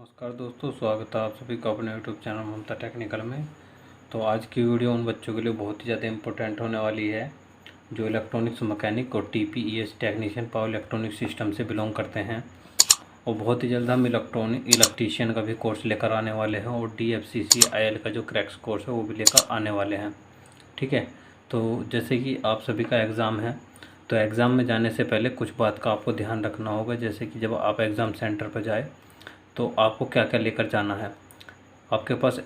नमस्कार दोस्तों, स्वागत है आप सभी का अपने यूट्यूब चैनल ममता टेक्निकल में। तो आज की वीडियो उन बच्चों के लिए बहुत ही ज़्यादा इम्पोर्टेंट होने वाली है जो इलेक्ट्रॉनिक्स मैकेनिक और टीपीईएस टेक्नीशियन पावर इलेक्ट्रॉनिक सिस्टम से बिलोंग करते हैं। और बहुत ही जल्द हम इलेक्ट्रीशियन का भी कोर्स लेकर आने वाले हैं और DFCCIL का जो क्रैक्स कोर्स है वो भी लेकर आने वाले हैं। ठीक है, तो जैसे कि आप सभी का एग्ज़ाम है, तो एग्ज़ाम में जाने से पहले कुछ बात का आपको ध्यान रखना होगा। जैसे कि जब आप एग्ज़ाम सेंटर पर जाए तो आपको क्या क्या लेकर जाना है। आपके पास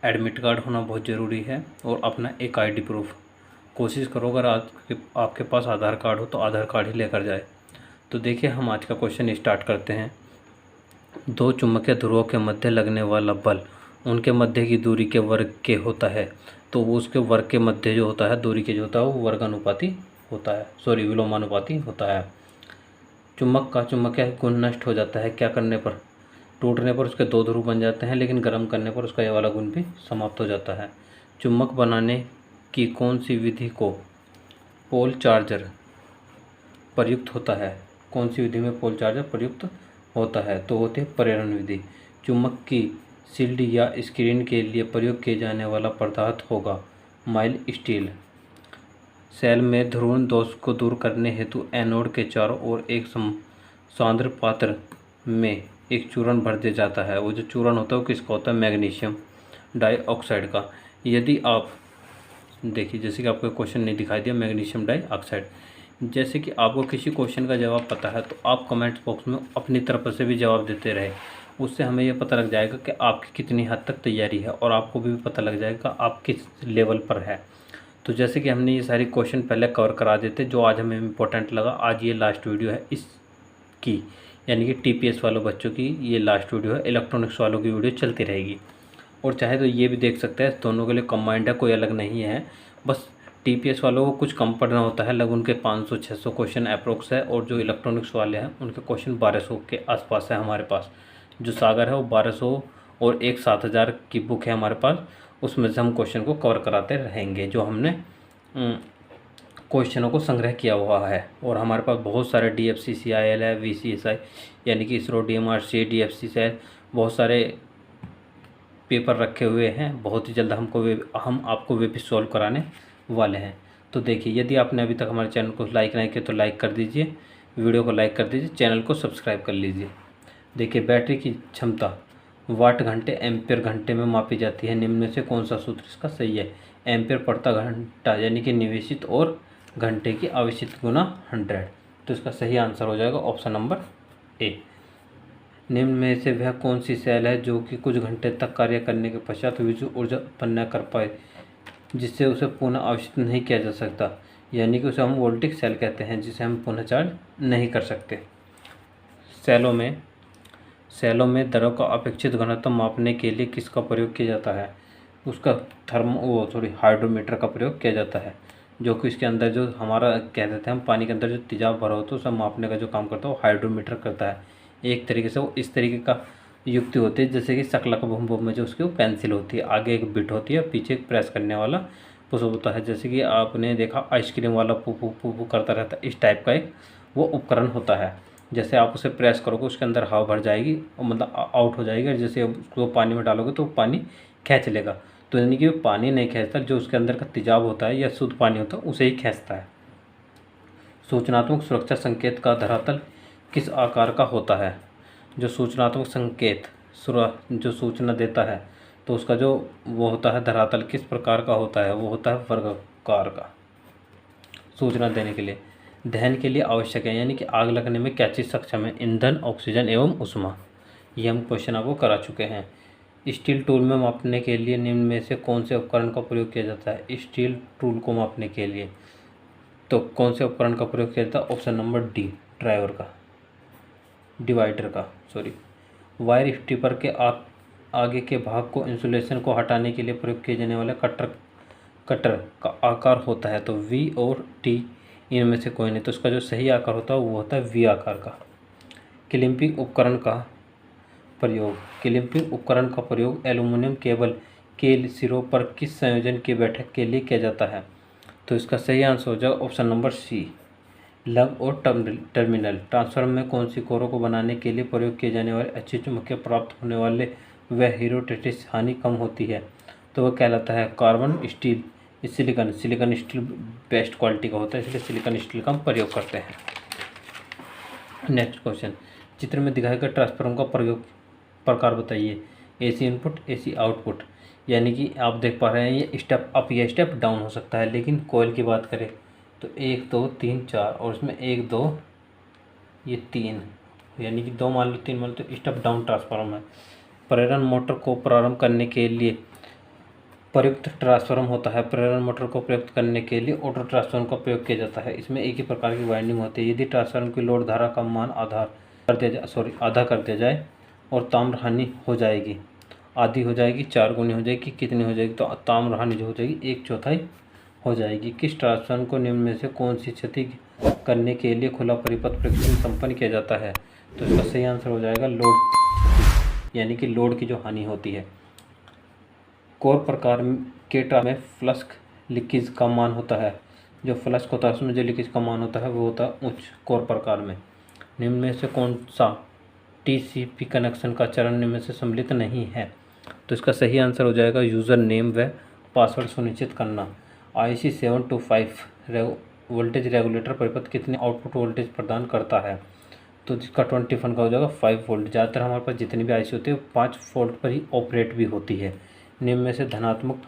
एडमिट कार्ड होना बहुत ज़रूरी है और अपना एक आईडी प्रूफ। कोशिश करो अगर आपके पास आधार कार्ड हो तो आधार कार्ड ही लेकर जाए। तो देखिए, हम आज का क्वेश्चन स्टार्ट करते हैं। दो चुंबकीय ध्रुवों के मध्य लगने वाला बल उनके मध्य की दूरी के वर्ग के होता है। तो वो उसके वर्ग के मध्य जो होता है, दूरी के जो होता है वो वर्गानुपाती होता है, विलोमानुपाती होता है। चुंबक का चुंबकीय गुण नष्ट हो जाता है क्या करने पर? टूटने पर उसके दो ध्रुव बन जाते हैं, लेकिन गर्म करने पर उसका यह वाला गुण भी समाप्त हो जाता है। चुंबक बनाने की कौन सी विधि को पोल चार्जर प्रयुक्त होता है? कौन सी विधि में पोल चार्जर प्रयुक्त होता है? तो होती है प्रेरण विधि। चुंबक की शील्ड या स्क्रीन के लिए प्रयोग किए जाने वाला पदार्थ होगा माइल स्टील। सेल में ध्रुवण दोष को दूर करने हेतु एनोड के चारों ओर एक सांद्र पात्र में एक चूर्ण भर दिया जाता है। वो जो चूर्ण होता है वो किसका होता है? मैग्नीशियम डाइऑक्साइड का। यदि आप देखिए, जैसे कि आपको क्वेश्चन नहीं दिखाई दिया, मैग्नीशियम डाइऑक्साइड। जैसे कि आपको किसी क्वेश्चन का जवाब पता है तो आप कमेंट बॉक्स में अपनी तरफ से भी जवाब देते रहे। उससे हमें यह पता लग जाएगा कि आपकी कितनी हद तक तैयारी है और आपको भी पता लग जाएगा आप किस लेवल पर है। तो जैसे कि हमने ये सारी क्वेश्चन पहले कवर करा देते, जो आज हमें इम्पोर्टेंट लगा। आज ये लास्ट वीडियो है इसकी, यानी कि टीपीएस वालों बच्चों की ये लास्ट वीडियो है। इलेक्ट्रॉनिक्स वालों की वीडियो चलती रहेगी और चाहे तो ये भी देख सकते हैं, दोनों के लिए कंबाइंड है, कोई अलग नहीं है। बस टीपीएस वालों को कुछ कम पढ़ना होता है, लगभग उनके 500-600 क्वेश्चन अप्रोक्स है। और जो इलेक्ट्रॉनिक्स वाले हैं उनके क्वेश्चन 1200 के आसपास है हमारे पास। जो सागर है वो 1200 और एक 7000 की बुक है हमारे पास, उसमें से हम क्वेश्चन को कवर कराते रहेंगे जो हमने क्वेश्चनों को संग्रह किया हुआ है। और हमारे पास बहुत सारे DFCCIL है, VCSI यानी कि इसरो, DMRC, DFCCIL, बहुत सारे पेपर रखे हुए हैं। बहुत ही जल्द हम आपको वे भी सॉल्व कराने वाले हैं। तो देखिए, यदि आपने अभी तक हमारे चैनल को लाइक नहीं किया तो लाइक कर दीजिए, वीडियो को लाइक कर दीजिए, चैनल को सब्सक्राइब कर लीजिए। देखिए, बैटरी की क्षमता वाट घंटे एम्पियर घंटे में मापी जाती है। निम्न में से कौन सा सूत्र इसका सही है? एम्पियर प्रति घंटा यानी कि निवेशित और घंटे की आवेशित गुना 100। तो इसका सही आंसर हो जाएगा ऑप्शन नंबर ए। निम्न में से वह कौन सी सेल है जो कि कुछ घंटे तक कार्य करने के पश्चात विद्युत ऊर्जा उत्पन्न न कर पाए, जिससे उसे पुनः आवेशित नहीं किया जा सकता? यानी कि उसे हम वोल्टिक सेल कहते हैं, जिसे हम पुनः चार्ज नहीं कर सकते। सेलों में द्रव का अपेक्षित घनत्व मापने के लिए किसका प्रयोग किया जाता है? उसका हाइड्रोमीटर का प्रयोग किया जाता है, जो कि इसके अंदर जो हमारा कह देते हैं हम, पानी के अंदर जो तेजाब भरा होता है उसे मापने का जो काम करता है वो हाइड्रोमीटर करता है। एक तरीके से वो इस तरीके का युक्ति होती है जैसे कि शकलक बम बम में जो उसकी वो पेंसिल होती है, आगे एक बिट होती है, पीछे एक प्रेस करने वाला पुश होता है। जैसे कि आपने देखा आइसक्रीम वाला पू पू पू पू करता रहता है, इस टाइप का एक वो उपकरण होता है। जैसे आप उसे प्रेस करोगे उसके अंदर हवा भर जाएगी और मतलब आउट हो जाएगी, और जैसे उसको पानी में डालोगे तो पानी खींच लेगा। तो यानी कि पानी नहीं खींचता, जो उसके अंदर का तेजाब होता है या शुद्ध पानी होता है उसे ही खींचता है। सूचनात्मक सुरक्षा संकेत का धरातल किस आकार का होता है? जो सूचनात्मक संकेत जो सूचना देता है तो उसका जो वो होता है धरातल किस प्रकार का होता है? वो होता है वर्गाकार का। सूचना देने के लिए दहन के लिए आवश्यक है, यानी कि आग लगने में क्या चीज़ सक्षम है? ईंधन, ऑक्सीजन एवं ऊष्मा। ये हम क्वेश्चन आपको करा चुके हैं। स्टील टूल में मापने के लिए निम्न में से कौन से उपकरण का प्रयोग किया जाता है? स्टील टूल को मापने के लिए तो कौन से उपकरण का प्रयोग किया जाता है? Option number D, wire stripper के आगे के भाग को इंसुलेशन को हटाने के लिए प्रयोग किए जाने वाले कटर का आकार होता है। तो वी और टी इनमें से कोई नहीं, तो इसका जो सही आकार होता है वो होता है वी आकार का। क्लिपिंग उपकरण का प्रयोग एल्यूमिनियम केबल के सिरों पर किस संयोजन की बैठक के लिए किया जाता है? तो इसका सही आंसर हो जाएगा ऑप्शन नंबर सी, लग और टर्मिनल ट्रांसफार्मर में कौन सी कोरों को बनाने के लिए प्रयोग किए जाने वाले अच्छी चुंबकीय प्राप्त होने वाले वह हीरोटेटिस हानि कम होती है, तो वह कहलाता है carbon steel silicon. Silicon steel best quality का होता है, इसलिए सिलिकॉन स्टील का हम प्रयोग करते हैं। नेक्स्ट क्वेश्चन, चित्र में दिखाए गए ट्रांसफार्मर का प्रकार बताइए। एसी इनपुट, एसी आउटपुट, यानी कि आप देख पा रहे हैं ये स्टेप अप या स्टेप डाउन हो सकता है। लेकिन कोयल की बात करें तो 1 2 3 4 और इसमें 1 2 ये 3, यानी कि 2 मान लो 3 मान लो, तो स्टेप डाउन ट्रांसफार्मर है। प्रेरण मोटर को प्रारंभ करने के लिए प्रयुक्त ट्रांसफार्मर होता है। प्रेरण मोटर को प्रयुक्त करने के लिए ऑटो ट्रांसफार्मर का प्रयोग किया जाता है। इसमें एक ही प्रकार की वाइंडिंग होती है। यदि ट्रांसफार्मर की लोड धारा का मान आधा कर दिया जाए और ताम्र हानि हो जाएगी, आधी हो जाएगी, 4 गुनी हो जाएगी, कितनी हो जाएगी, तो ताम्र हानि जो हो जाएगी 1/4 हो जाएगी। किस ट्रांसफार्मर को निम्न में से कौन सी क्षति करने के लिए खुला परिपथ परीक्षण संपन्न किया जाता है, तो इसका सही आंसर हो जाएगा लोड, यानी कि लोड की जो हानि होती है। कोर प्रकार के ट्रांसफार्मर में फ्लक्स लीकेज का मान होता है। जो फ्लक्स होता है उसमें जो लीकेज का मान होता है वो होता है उच्च कोर प्रकार में। निम्न में से कौन सा टीसीपी कनेक्शन का चरण निम्न में से सम्मिलित नहीं है, तो इसका सही आंसर हो जाएगा यूज़र नेम व पासवर्ड सुनिश्चित करना। IC 725 वोल्टेज रेगुलेटर परिपथ कितने आउटपुट वोल्टेज प्रदान करता है, तो जिसका 21 का हो जाएगा 5 वोल्ट। ज़्यादातर हमारे पास जितनी भी IC होती है 5 वोल्ट पर ही ऑपरेट भी होती है। निम्न में से धनात्मक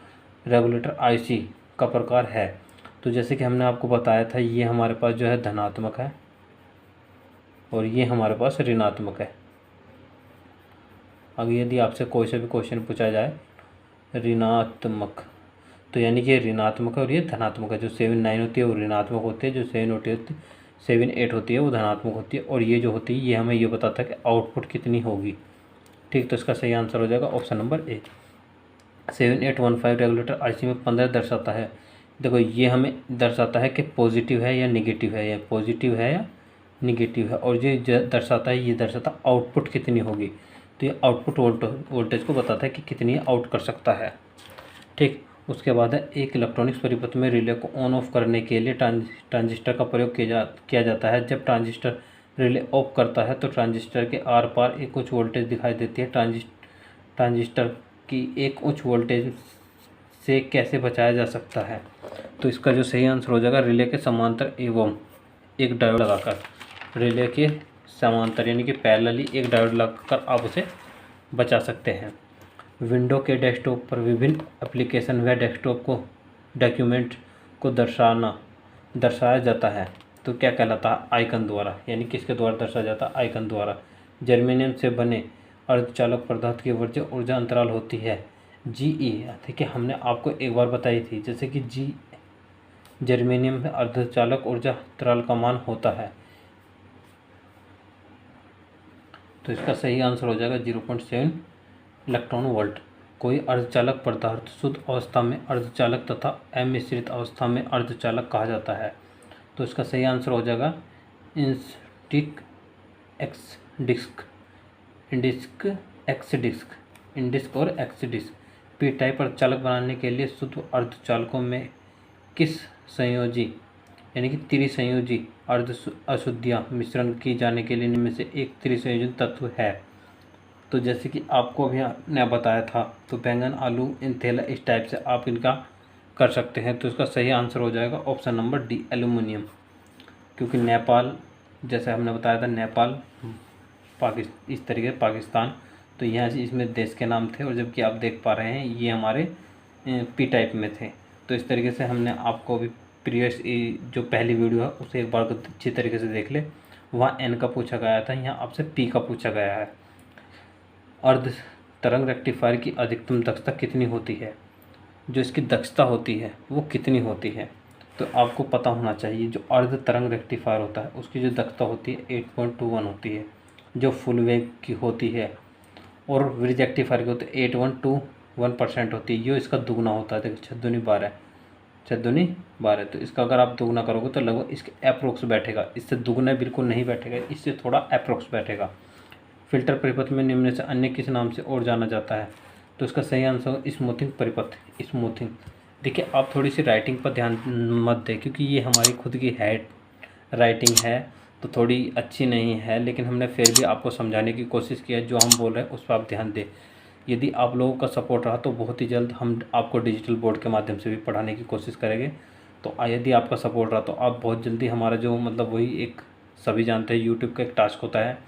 रेगुलेटर IC का प्रकार है, तो जैसे कि हमने आपको बताया था ये हमारे पास जो है धनात्मक है और ये हमारे पास ऋणात्मक है। अब यदि आपसे कोई सा भी क्वेश्चन पूछा जाए ऋणात्मक, तो यानी कि ऋणात्मक है और ये धनात्मक है। जो 7 9 होती है वो ऋणात्मक होती है, जो 7 8 होती है वो धनात्मक होती है, और ये जो होती है ये हमें ये बताता है कि आउटपुट कितनी होगी। ठीक, तो इसका सही आंसर हो जाएगा option number A. 7815 regulator IC में 15 दर्शाता है। देखो ये हमें दर्शाता है कि पॉजिटिव है या निगेटिव है, या पॉजिटिव है या निगेटिव है, और ये दर्शाता है, ये दर्शाता आउटपुट कितनी होगी, तो ये आउटपुट वोल्टेज को बताता है कि कितनी आउट कर सकता है। ठीक, उसके बाद है एक इलेक्ट्रॉनिक्स परिपथ में रिले को ऑन ऑफ करने के लिए ट्रांजिस्टर का प्रयोग किया जाता है। जब ट्रांजिस्टर रिले ऑफ करता है तो ट्रांजिस्टर के आर पार एक उच्च वोल्टेज दिखाई देती है। ट्रांजिस्टर की एक उच्च वोल्टेज से कैसे बचाया जा सकता है, तो इसका जो सही आंसर हो जाएगा रिले के समांतर एवं एक डायोड लगाकर। रिले के समांतर यानी कि पैरेलली एक डायोड लगाकर आप उसे बचा सकते हैं। विंडो के डेस्कटॉप पर विभिन्न एप्लीकेशन व डेस्कटॉप को डॉक्यूमेंट को दर्शाया जाता है, तो क्या कहलाता है, आइकन द्वारा, यानी किसके द्वारा दर्शाया जाता है, आइकन द्वारा। जर्मेनियम से बने अर्धचालक पदार्थ की वर्ज्य ऊर्जा अंतराल होती है GE। ठीक है, हमने आपको एक बार बताई थी, जैसे कि जर्मेनियम में अर्धचालक ऊर्जा अंतराल का मान होता है, तो इसका सही आंसर हो जाएगा 0.7 इलेक्ट्रॉन वोल्ट। कोई अर्धचालक पदार्थ शुद्ध अवस्था में अर्धचालक तथा अमिश्रित अवस्था में अर्धचालक कहा जाता है, तो इसका सही आंसर हो जाएगा इंडिस्क और एक्स डिस्क। पी टाइप अर्धचालक बनाने के लिए शुद्ध अर्धचालकों में किस संयोजी यानी कि त्रिसंयोजी अर्ध अशुद्धियाँ मिश्रण की जाने के लिए इनमें से एक त्रिसंयोजन तत्व है, तो जैसे कि आपको अभी ने बताया था, तो बैंगन, आलू, इंथेला, इस टाइप से आप इनका कर सकते हैं, तो इसका सही आंसर हो जाएगा ऑप्शन नंबर डी एल्यूमिनियम। क्योंकि नेपाल, जैसे हमने बताया था, नेपाल इस तरीके से पाकिस्तान, तो यहाँ से इसमें देश के नाम थे, और जबकि आप देख पा रहे हैं ये हमारे पी टाइप में थे। तो इस तरीके से हमने आपको अभी प्रीवियस जो पहली वीडियो है उसे एक बार अच्छी तरीके से देख ले, वहाँ एन का पूछा गया था, यहाँ आपसे पी का पूछा गया है। अर्ध तरंग रेक्टिफायर की अधिकतम दक्षता कितनी होती है, जो इसकी दक्षता होती है वो कितनी होती है, तो आपको पता होना चाहिए। जो अर्ध तरंग रेक्टिफायर होता है उसकी जो दक्षता होती है 8.21 होती है, जो फुल वेव की होती है, और ब्रिज रेक्टिफायर की होती है 8121% होती है, जो इसका दुगना होता है। देखो 6 दूनी 12, तो इसका अगर आप दुगना करोगे तो लगभग इसके अप्रोक्स बैठेगा, इससे दुगना बिल्कुल नहीं बैठेगा, इससे थोड़ा अप्रोक्स बैठेगा। फिल्टर परिपथ में निम्न से अन्य किस नाम से और जाना जाता है, तो इसका सही आंसर स्मूथिंग परिपथ, स्मूथिंग। देखिए आप थोड़ी सी राइटिंग पर ध्यान मत दें, क्योंकि ये हमारी खुद की राइटिंग है तो थोड़ी अच्छी नहीं है, लेकिन हमने फिर भी आपको समझाने की कोशिश की है। जो हम बोल रहे हैं उस पर आप ध्यान दें। यदि आप लोगों का सपोर्ट रहा तो बहुत ही जल्द हम आपको डिजिटल बोर्ड के माध्यम से भी पढ़ाने की कोशिश करेंगे। तो यदि आपका सपोर्ट रहा तो आप बहुत जल्दी हमारा जो मतलब वही एक सभी जानते हैं यूट्यूब का एक टास्क होता है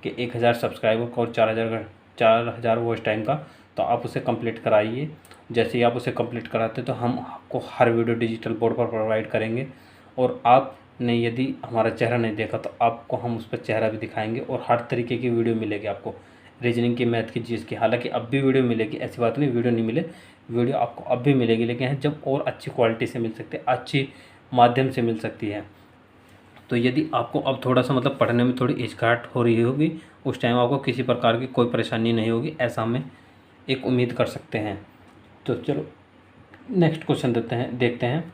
कि 1000 सब्सक्राइबर को और 4000 वॉच टाइम का, तो आप उसे कंप्लीट कराइए। जैसे ही आप उसे कंप्लीट कराते तो हम आपको हर वीडियो डिजिटल बोर्ड पर प्रोवाइड करेंगे। और आपने यदि हमारा चेहरा नहीं देखा तो आपको हम उस पर चेहरा भी दिखाएंगे और हर तरीके की वीडियो मिलेगी आपको, रीजनिंग की, मैथ की, जीएस की। हालांकि अब भी वीडियो मिलेगी, ऐसी बात नहीं वीडियो नहीं मिले, वीडियो आपको अब भी मिलेगी, लेकिन जब और अच्छी क्वालिटी से मिल सकती है, अच्छी माध्यम से मिल सकती है। तो यदि आपको अब थोड़ा सा मतलब पढ़ने में थोड़ी हिचकिचाहट हो रही होगी, उस टाइम आपको किसी प्रकार की कोई परेशानी नहीं होगी, ऐसा हमें एक उम्मीद कर सकते हैं। तो चलो नेक्स्ट क्वेश्चन देखते हैं।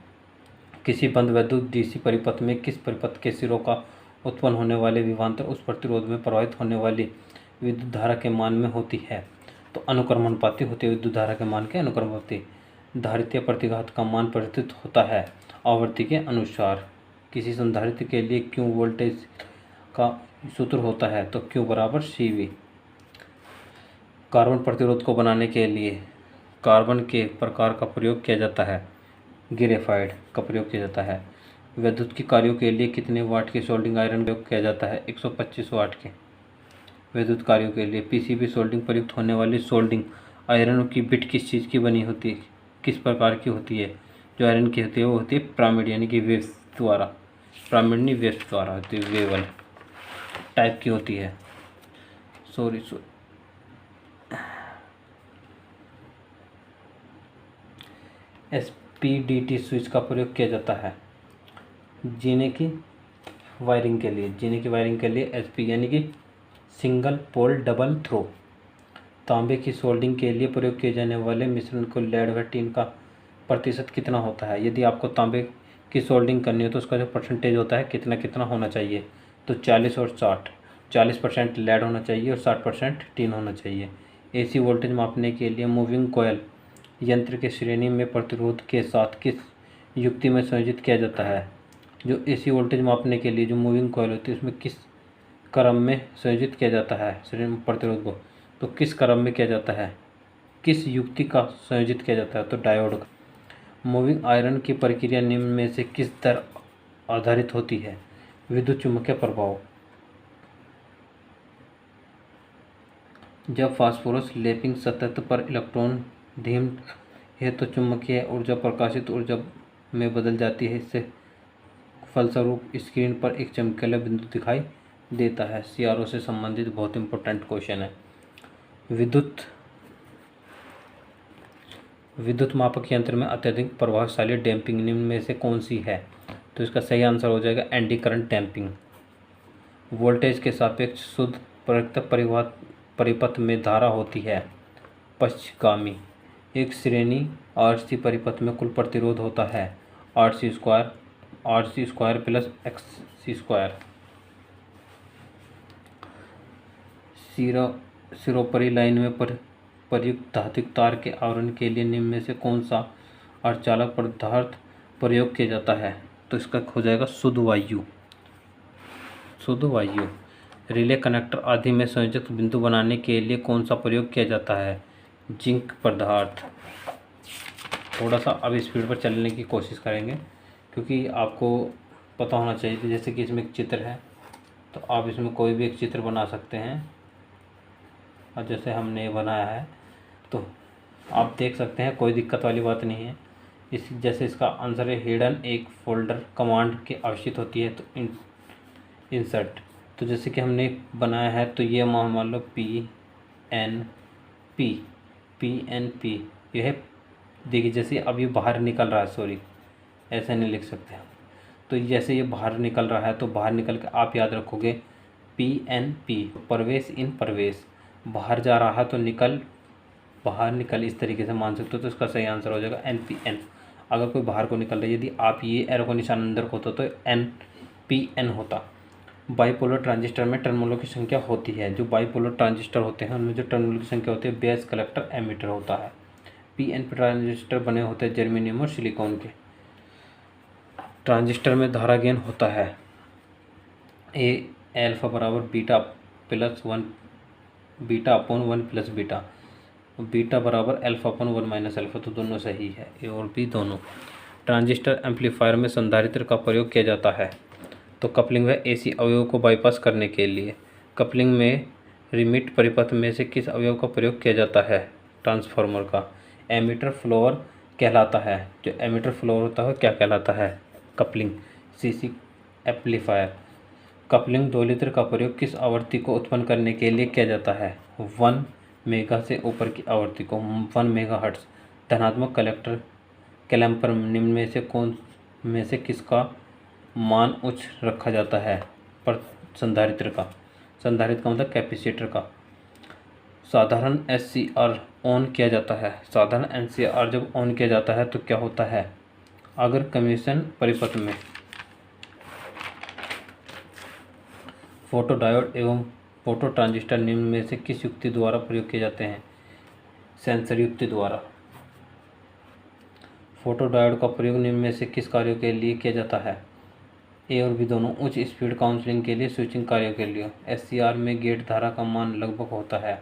किसी बंद वैद्युत डीसी परिपथ में किस परिपथ के सिरों का उत्पन्न होने वाले विभवांतर उस प्रतिरोध में प्रवाहित होने वाली विद्युत धारा के मान में होती है? तो अनुक्रमानुपाती होती है विद्युत धारा के मान के अनुक्रमानुपाती। धारित्य प्रतिघात का मान परिवर्तित होता है आवृत्ति के अनुसार। किसी संधारित्र के लिए क्यू वोल्टेज का सूत्र होता है तो क्यू बराबर CV। कार्बन प्रतिरोध को बनाने के लिए कार्बन के प्रकार का प्रयोग किया जाता है, ग्रेफाइट का प्रयोग किया जाता है। विद्युत की कार्यों के लिए कितने वाट की सोल्डिंग आयरन का प्रयोग किया जाता है? 125 वाट के। विद्युत कार्यों के लिए पीसीबी सोल्डिंग प्रयुक्त होने वाली सोल्डिंग आयरन की बिट किस चीज़ की बनी होती है, किस प्रकार की होती है? जो आयरन की होती है वो होती है पिरामिड यानी कि वेव्स द्वारा, पिरामिडनी वेव्स द्वारा होती है, वेवल टाइप की होती है। सॉरी SPDT स्विच का प्रयोग किया जाता है जीने की वायरिंग के लिए। जीने की वायरिंग के लिए SP यानी कि सिंगल पोल डबल थ्रो। तांबे की सोल्डिंग के लिए प्रयोग किए जाने वाले मिश्रण को लेड व टिन का प्रतिशत कितना होता है? यदि आपको तांबे की सोल्डिंग करनी हो तो उसका जो परसेंटेज होता है कितना कितना होना चाहिए? तो 40 और 60। 40% लेड होना चाहिए और 60% टिन होना चाहिए। AC वोल्टेज मापने के लिए मूविंग कॉयल यंत्र के श्रेणी में प्रतिरोध के साथ किस युक्ति में संयोजित किया जाता है? जो AC वोल्टेज मापने के लिए जो मूविंग कॉयल होती है उसमें किस क्रम में संयोजित किया जाता है श्रेणी प्रतिरोध को? तो किस क्रम में किया जाता है, किस युक्ति का संयोजित किया जाता है? तो डायोड का। मूविंग आयरन की प्रक्रिया निम्न में से किस दर आधारित होती है? विद्युत चुम्बकीय प्रभाव। जब फास्फोरस लेपिंग सतह पर इलेक्ट्रॉन धीम है तो चुम्बकीय ऊर्जा प्रकाशित ऊर्जा में बदल जाती है। इससे फलस्वरूप स्क्रीन पर एक चमकीला बिंदु दिखाई देता है। CRO से संबंधित बहुत इंपॉर्टेंट क्वेश्चन है। विद्युत मापक यंत्र में अत्यधिक प्रभावशाली डैम्पिंग निम्न में से कौन सी है? तो इसका सही आंसर हो जाएगा एंटी करंट डैम्पिंग। वोल्टेज के सापेक्ष शुद्ध परिपथ में धारा होती है पश्चगामी। एक श्रेणी RC परिपथ में कुल प्रतिरोध होता है RC square plus XC square. सिरोपरी लाइन में प्रयुक्त धात्विक तार के आवरण के लिए निम्न में से कौन सा अर्धचालक पदार्थ प्रयोग किया जाता है? तो इसका हो जाएगा शुद्ध वायु। रिले कनेक्टर आदि में संयोजक बिंदु बनाने के लिए कौन सा प्रयोग किया जाता है? जिंक पदार्थ। थोड़ा सा अब स्पीड पर चलने की कोशिश करेंगे क्योंकि आपको पता होना चाहिए। जैसे कि इसमें एक चित्र है तो आप इसमें कोई भी एक चित्र बना सकते हैं, और जैसे हमने बनाया है तो आप देख सकते हैं, कोई दिक्कत वाली बात नहीं है। जैसे इसका आंसर है हिडन एक फोल्डर कमांड की आवश्यकता होती है तो इंसर्ट। तो जैसे कि हमने बनाया है तो ये मान लो PNP यह देखिए, जैसे अब ये बाहर निकल रहा है, सॉरी ऐसे नहीं लिख सकते हम। तो जैसे ये बाहर निकल रहा है तो बाहर निकल के आप याद रखोगे PNP प्रवेश इन प्रवेश, बाहर जा रहा है तो बाहर निकल, इस तरीके से मान सकते हो। तो इसका सही आंसर हो जाएगा NPN। अगर कोई बाहर को निकल रहा है, यदि आप ये एरो को निशान अंदर को होता तो NPN होता। बाइपोलर ट्रांजिस्टर में टर्मिनलों की संख्या होती है। जो बाइपोलर ट्रांजिस्टर होते हैं उनमें जो टर्मिनलों की संख्या होती है बेस कलेक्टर एमिटर होता है। PNP ट्रांजिस्टर बने होते हैं जर्मेनियम और सिलिकॉन के। ट्रांजिस्टर में धारा गेन होता है ए एल्फा बराबर beta plus one, beta upon one plus beta, beta बराबर alpha upon one minus alpha, तो दोनों सही है, ए और बी दोनों। ट्रांजिस्टर एम्पलीफायर में संधारित्र का प्रयोग किया जाता है, तो कपलिंग व एसी अवयव को बाईपास करने के लिए। कपलिंग में रिमिट परिपथ में से किस अवयव का प्रयोग किया जाता है? ट्रांसफार्मर का। एमीटर फ्लोअर कहलाता है, जो एमीटर फ्लोअर होता है क्या कहलाता है? कपलिंग। CC amplifier. कपलिंग दोलित्र का प्रयोग किस आवृत्ति को उत्पन्न करने के लिए किया जाता है? 1 मेगा से ऊपर की आवृत्ति को, 1 मेगाहर्ट्ज। धनात्मक कलेक्टर कैलेम्पर निम्न में से किसका मान उच्च रखा जाता है? पर संधारित्र का। संधारित्र का मतलब कैपेसिटर का। साधारण एससीआर ऑन किया जाता है। साधारण एनसीआर जब ऑन किया जाता है तो क्या होता है? अगर कमीशन परिपथ में फोटो डायोड एवं फोटो ट्रांजिस्टर निम्न में से किस युक्ति द्वारा प्रयोग किए जाते हैं? सेंसर युक्ति द्वारा। फोटो डायोड का प्रयोग निम्न में से किस कार्यों के लिए किया जाता है? ए और बी दोनों। उच्च स्पीड काउंसलिंग के लिए, स्विचिंग कार्यों के लिए। एससीआर में गेट धारा का मान लगभग होता है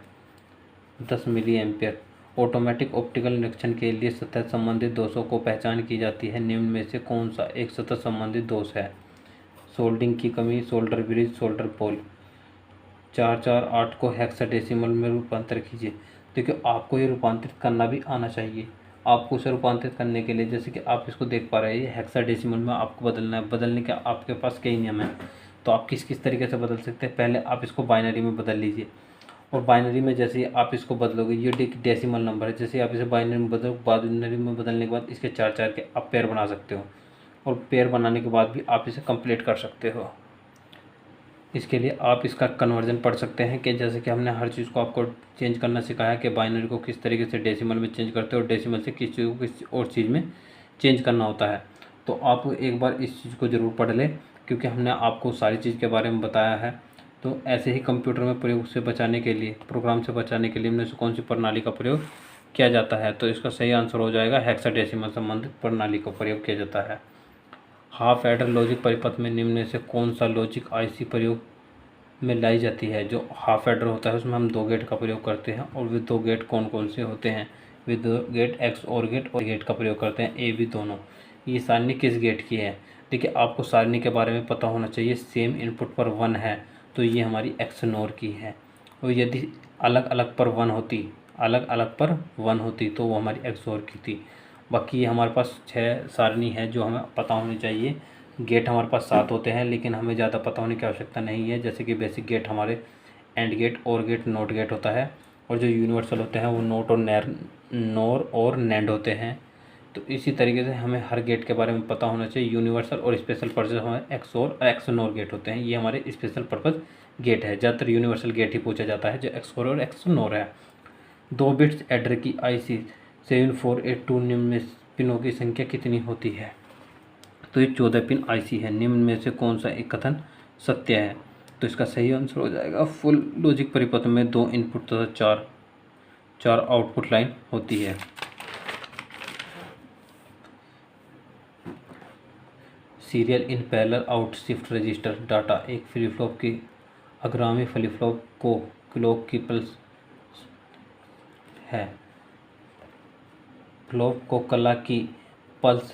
10 मिली एम्पियर। ऑटोमेटिक ऑप्टिकल निरीक्षण के लिए सतह संबंधित दोषों को पहचान की जाती है, निम्न में से कौन सा एक सतह संबंधित दोष है? सोल्डिंग की कमी, सोल्डर ब्रिज, सोल्डर पोल। 448 को हेक्साडेसिमल में रूपांतर कीजिए। देखिए आपको ये रूपांतरित करना भी आना चाहिए। आपको उसे रूपांतरित करने के लिए, जैसे कि आप इसको देख पा रहे हैं, हेक्साडेसिमल में आपको बदलना है। बदलने के आपके पास कई नियम हैं, तो आप किस किस तरीके से बदल सकते हैं? पहले आप इसको बाइनरी में बदल लीजिए, और बाइनरी में जैसे ही आप इसको बदलोगे, ये डेसिमल नंबर है, जैसे आप इसे बाइनरी में बदलो, बाइनरी में बदलने के बाद इसके 4 के आप पेयर बना सकते हो, और पेयर बनाने के बाद भी आप इसे कंप्लीट कर सकते हो। इसके लिए आप इसका कन्वर्जन पढ़ सकते हैं, कि जैसे कि हमने हर चीज़ को आपको चेंज करना सिखाया कि बाइनरी को किस तरीके से डेसिमल में चेंज करते हो, और डेसिमल से किस चीज़ को किस और चीज़ में चेंज करना होता है। तो आप एक बार इस चीज़ को ज़रूर पढ़ लें, क्योंकि हमने आपको सारी चीज़ के बारे में बताया है। तो ऐसे ही कंप्यूटर में प्रयोग से बचाने के लिए, प्रोग्राम से बचाने के लिए इनमें से कौन सी प्रणाली का प्रयोग किया जाता है? तो इसका सही आंसर हो जाएगा हेक्साडेसिमल संबंधित प्रणाली का प्रयोग किया जाता है। हाफ एडर लॉजिक परिपथ में निम्न में से कौन सा लॉजिक आईसी प्रयोग में लाई जाती है? जो हाफ एडर होता है उसमें हम 2 गेट का प्रयोग करते हैं, और वे 2 गेट कौन कौन से होते हैं? वे 2 गेट एक्स और गेट का प्रयोग करते हैं, ए बी दोनों। ये सारणी किस गेट की है? देखिए आपको सारणी के बारे में पता होना चाहिए। सेम इनपुट पर 1 है तो ये हमारी एक्स नोर की है, और यदि अलग अलग पर 1 होती, अलग अलग पर 1 होती तो वो हमारी एक्स और की थी। बाकी ये हमारे पास 6 सारणी है जो हमें पता होनी चाहिए। गेट हमारे पास 7 होते हैं, लेकिन हमें ज़्यादा पता होने की आवश्यकता नहीं है। जैसे कि बेसिक गेट हमारे एंड गेट, और गेट, नोट गेट होता है, और जो यूनिवर्सल होते हैं वो नोर और नैंड होते हैं। तो इसी तरीके से हमें हर गेट के बारे में पता होना चाहिए। यूनिवर्सल और स्पेशल पर्पज़ हमारे एक्स और एक्स नोर गेट होते हैं, ये हमारे स्पेशल पर्पज़ गेट है। ज़्यादातर यूनिवर्सल गेट ही पूछा जाता है, जो एक्स और एक्स नोर है। 2 बिट्स एडर की IC 7482 निम्न में पिनों की संख्या कितनी होती है? तो ये 14 पिन IC है। निम्न में से कौन सा एक कथन सत्य है? तो इसका सही आंसर हो जाएगा फुल लॉजिक परिपथ में 2 इनपुट तथा 4 आउटपुट लाइन होती है। Serial in parallel out shift register data एक फ्लिप फ्लॉप की अग्रगामी फ्लिप फ्लॉप को क्लॉक की पल्स है, फ्लॉप को कला की पल्स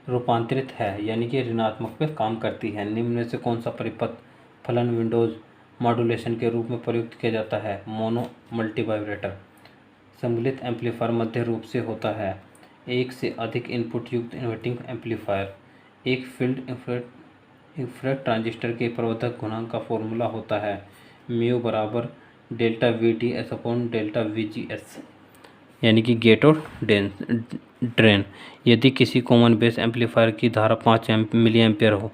रूपांतरित है, यानी कि ऋणात्मक पे काम करती है। निम्न में से कौन सा परिपथ फलन विंडोज मॉड्यूलेशन के रूप में प्रयुक्त किया जाता है? Mono multivibrator. सम्मिलित एम्पलीफायर मध्य रूप से होता है। एक से अधिक इनपुट युक्त इन्वर्टिंग एम्पलीफायर। एक फील्ड इन्फ्रारेड ट्रांजिस्टर के प्रवर्धक गुणांक का फॉर्मूला होता है म्यू बराबर delta VDS upon delta VGS, यानी कि गेट और ड्रेन। यदि किसी कॉमन बेस एम्पलीफायर की धारा 5 मिली एम्पियर हो,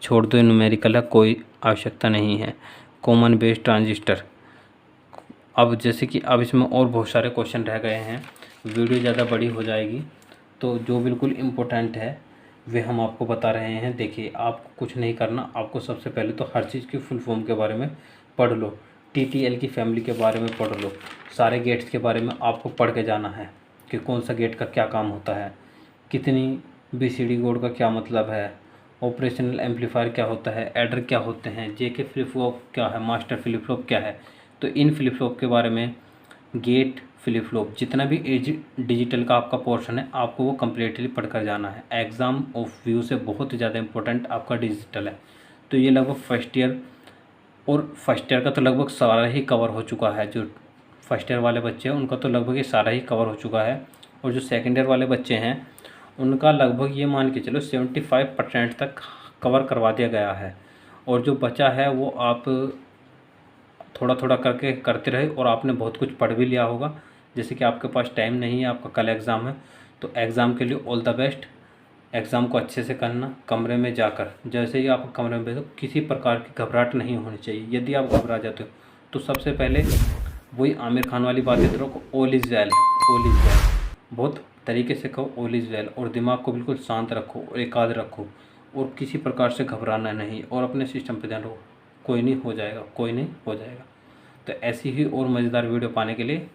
छोड़ दो न्यूमेरिकल है, कोई आवश्यकता नहीं है। Common base transistor. अब जैसे कि अब इसमें और बहुत सारे क्वेश्चन रह गए हैं, वीडियो ज़्यादा बड़ी हो जाएगी, तो जो बिल्कुल इम्पोर्टेंट है वे हम आपको बता रहे हैं। देखिए आपको कुछ नहीं करना, आपको सबसे पहले तो हर चीज़ की फुल फॉर्म के बारे में पढ़ लो, TTL की फैमिली के बारे में पढ़ लो, सारे गेट्स के बारे में आपको पढ़ के जाना है कि कौन सा गेट का क्या काम होता है, कितनी BCD कोड का क्या मतलब है, ऑपरेशनल एम्पलीफायर क्या होता है, एडर क्या होते हैं, जेके फ्लिप फ्लॉप क्या है, मास्टर फ्लिप फ्लॉप क्या है। तो इन फ्लिप फ्लॉप के बारे में, गेट फ्लिप फ्लॉप, जितना भी डिजिटल का आपका पोर्शन है आपको वो कम्प्लीटली पढ़कर जाना है। एग्ज़ाम ऑफ व्यू से बहुत ज़्यादा इंपॉर्टेंट आपका डिजिटल है। तो ये लगभग फर्स्ट ईयर, और फर्स्ट ईयर का तो लगभग सारा ही कवर हो चुका है। जो फर्स्ट ईयर वाले बच्चे हैं उनका तो लगभग ये सारा ही कवर हो चुका है, और जो सेकेंड ईयर वाले बच्चे हैं उनका लगभग ये मान के चलो 75% तक कवर करवा दिया गया है। और जो बचा है वो आप थोड़ा थोड़ा करके करते रहे, और आपने बहुत कुछ पढ़ भी लिया होगा। जैसे कि आपके पास टाइम नहीं है, आपका कल एग्ज़ाम है, तो एग्ज़ाम के लिए ऑल द बेस्ट। एग्ज़ाम को अच्छे से करना, कमरे में जाकर जैसे ही आप कमरे में बैठो किसी प्रकार की घबराहट नहीं होनी चाहिए। यदि आप घबरा जाते हो तो सबसे पहले वही आमिर खान वाली बात याद रखो, all is well, all is well. बहुत तरीके से कहो ऑल इज़ वेल, और दिमाग को बिल्कुल शांत रखो और एकाग्र रखो, और किसी प्रकार से घबराना नहीं, और अपने सिस्टम पर ध्यान रखो। कोई नहीं हो जाएगा, कोई नहीं हो जाएगा। तो ऐसी ही और मज़ेदार वीडियो पाने के लिए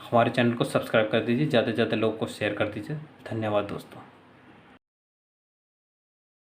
हमारे चैनल को सब्सक्राइब कर दीजिए, ज़्यादा से ज़्यादा लोगों को शेयर कर दीजिए। धन्यवाद दोस्तों।